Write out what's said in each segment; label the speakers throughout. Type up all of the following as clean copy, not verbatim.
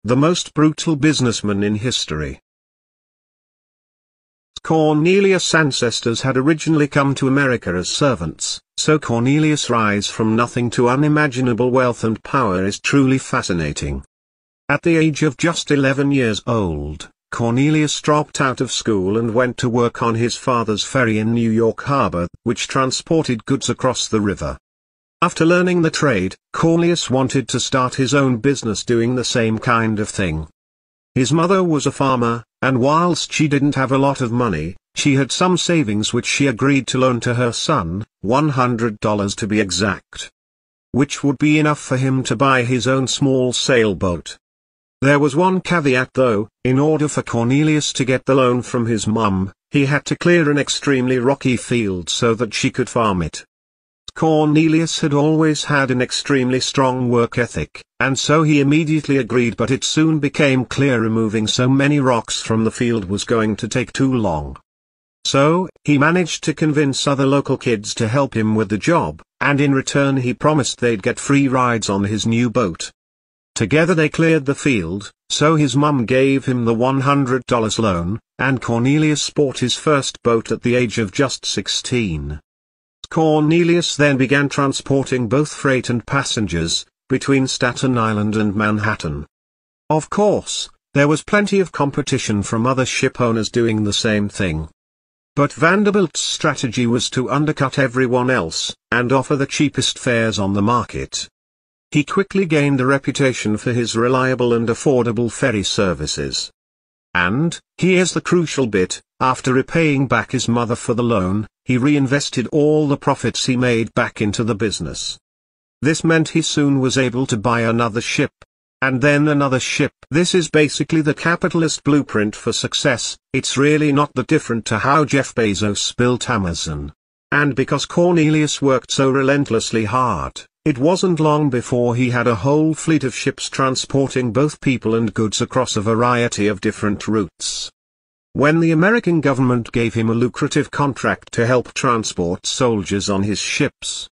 Speaker 1: the most brutal businessman in history. Cornelius' ancestors had originally come to America as servants, so Cornelius' rise from nothing to unimaginable wealth and power is truly fascinating. At the age of just 11 years old, Cornelius dropped out of school and went to work on his father's ferry in New York Harbor, which transported goods across the river. After learning the trade, Cornelius wanted to start his own business doing the same kind of thing. His mother was a farmer, and whilst she didn't have a lot of money, she had some savings which she agreed to loan to her son, $100 to be exact. Which would be enough for him to buy his own small sailboat. There was one caveat though: in order for Cornelius to get the loan from his mum, he had to clear an extremely rocky field so that she could farm it. Cornelius had always had an extremely strong work ethic, and so he immediately agreed, but it soon became clear removing so many rocks from the field was going to take too long. So, he managed to convince other local kids to help him with the job, and in return he promised they'd get free rides on his new boat. Together they cleared the field, so his mum gave him the $100 loan, and Cornelius bought his first boat at the age of just 16. Cornelius then began transporting both freight and passengers, between Staten Island and Manhattan. Of course, there was plenty of competition from other ship owners doing the same thing. But Vanderbilt's strategy was to undercut everyone else, and offer the cheapest fares on the market. He quickly gained a reputation for his reliable and affordable ferry services. And, here's the crucial bit, after repaying back his mother for the loan, he reinvested all the profits he made back into the business. This meant he soon was able to buy another ship. And then another ship. This is basically the capitalist blueprint for success. It's really not that different to how Jeff Bezos built Amazon. And because Cornelius worked so relentlessly hard, it wasn't long before he had a whole fleet of ships transporting both people and goods across a variety of different routes. When the American government gave him a lucrative contract to help transport soldiers on his ships.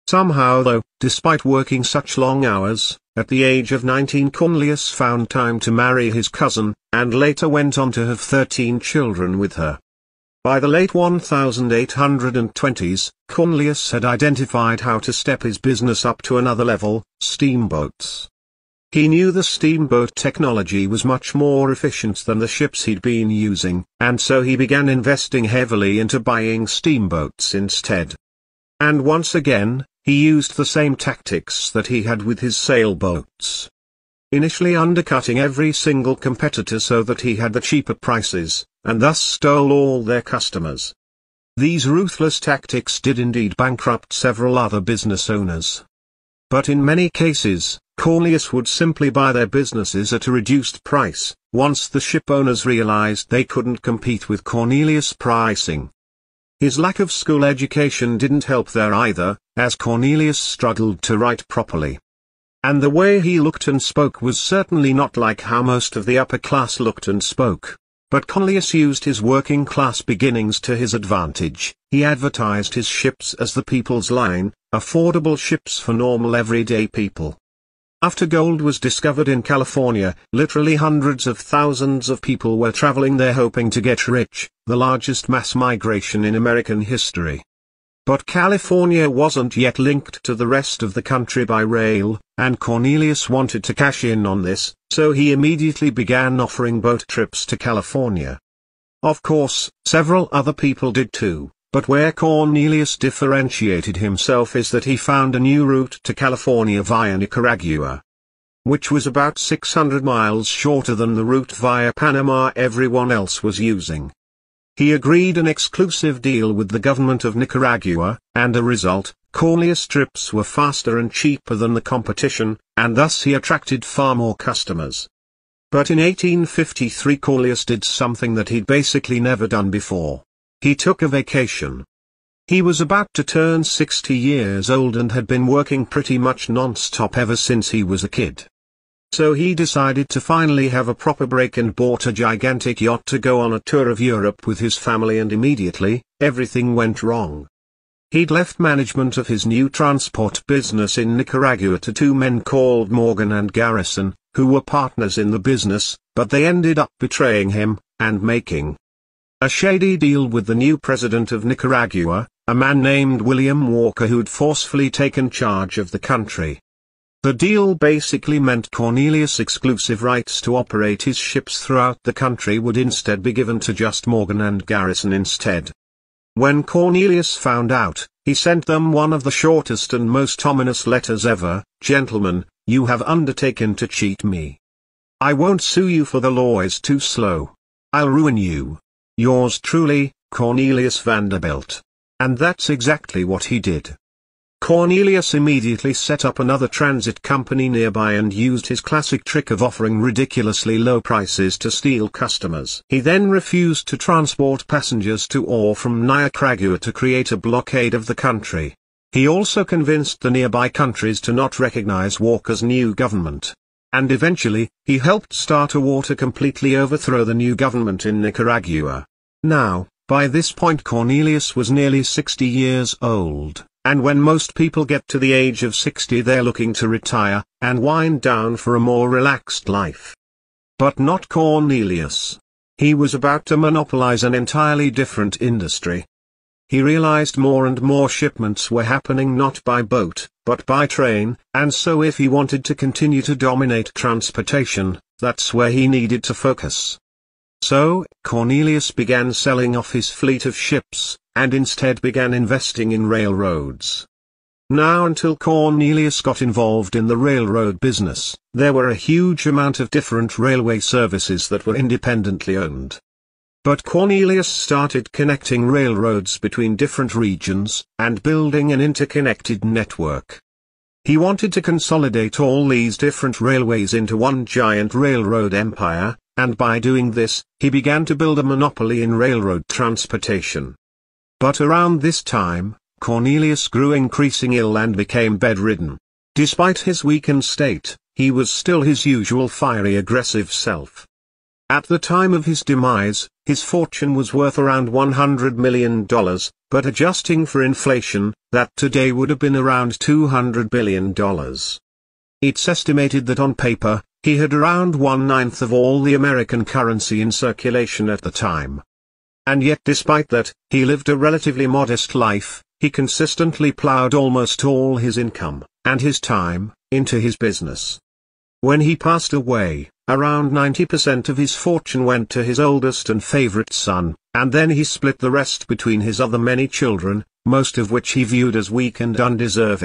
Speaker 1: Somehow though, despite working such long hours, at the age of 19 Cornelius found time to marry his cousin, and later went on to have 13 children with her. By the late 1820s, Cornelius had identified how to step his business up to another level: steamboats. He knew the steamboat technology was much more efficient than the ships he'd been using, and so he began investing heavily into buying steamboats instead. And once again, he used the same tactics that he had with his sailboats. Initially undercutting every single competitor so that he had the cheaper prices, and thus stole all their customers. These ruthless tactics did indeed bankrupt several other business owners. But in many cases, Cornelius would simply buy their businesses at a reduced price, once the ship owners realized they couldn't compete with Cornelius' pricing. His lack of school education didn't help there either, as Cornelius struggled to write properly. And the way he looked and spoke was certainly not like how most of the upper class looked and spoke. But Cornelius used his working class beginnings to his advantage. He advertised his ships as the people's line, affordable ships for normal everyday people. After gold was discovered in California, literally hundreds of thousands of people were traveling there hoping to get rich, the largest mass migration in American history. But California wasn't yet linked to the rest of the country by rail, and Cornelius wanted to cash in on this, so he immediately began offering boat trips to California. Of course, several other people did too, but where Cornelius differentiated himself is that he found a new route to California via Nicaragua, which was about 600 miles shorter than the route via Panama everyone else was using. He agreed an exclusive deal with the government of Nicaragua, and as a result, Cornelius' trips were faster and cheaper than the competition, and thus he attracted far more customers. But in 1853 Cornelius did something that he'd basically never done before. He took a vacation. He was about to turn 60 years old and had been working pretty much non-stop ever since he was a kid. So he decided to finally have a proper break and bought a gigantic yacht to go on a tour of Europe with his family, and immediately, everything went wrong. He'd left management of his new transport business in Nicaragua to two men called Morgan and Garrison, who were partners in the business, but they ended up betraying him, and making a shady deal with the new president of Nicaragua, a man named William Walker who'd forcefully taken charge of the country. The deal basically meant Cornelius' exclusive rights to operate his ships throughout the country would instead be given to just Morgan and Garrison instead. When Cornelius found out, he sent them one of the shortest and most ominous letters ever. "Gentlemen, you have undertaken to cheat me. I won't sue you for the law is too slow. I'll ruin you. Yours truly, Cornelius Vanderbilt." And that's exactly what he did. Cornelius immediately set up another transit company nearby and used his classic trick of offering ridiculously low prices to steal customers. He then refused to transport passengers to or from Nicaragua to create a blockade of the country. He also convinced the nearby countries to not recognize Walker's new government. And eventually, he helped start a war to completely overthrow the new government in Nicaragua. Now, by this point Cornelius was nearly 60 years old. And when most people get to the age of 60 they're looking to retire, and wind down for a more relaxed life. But not Cornelius. He was about to monopolize an entirely different industry. He realized more and more shipments were happening not by boat, but by train, and so if he wanted to continue to dominate transportation, that's where he needed to focus. So, Cornelius began selling off his fleet of ships, and instead began investing in railroads. Now until Cornelius got involved in the railroad business, there were a huge amount of different railway services that were independently owned. But Cornelius started connecting railroads between different regions, and building an interconnected network. He wanted to consolidate all these different railways into one giant railroad empire, and by doing this, he began to build a monopoly in railroad transportation. But around this time, Cornelius grew increasingly ill and became bedridden. Despite his weakened state, he was still his usual fiery aggressive self. At the time of his demise, his fortune was worth around $100 million, but adjusting for inflation, that today would have been around $200 billion. It's estimated that on paper, he had around 1/9 of all the American currency in circulation at the time. And yet despite that, he lived a relatively modest life. He consistently plowed almost all his income, and his time, into his business. When he passed away, around 90% of his fortune went to his oldest and favorite son, and then he split the rest between his other many children, most of which he viewed as weak and undeserving.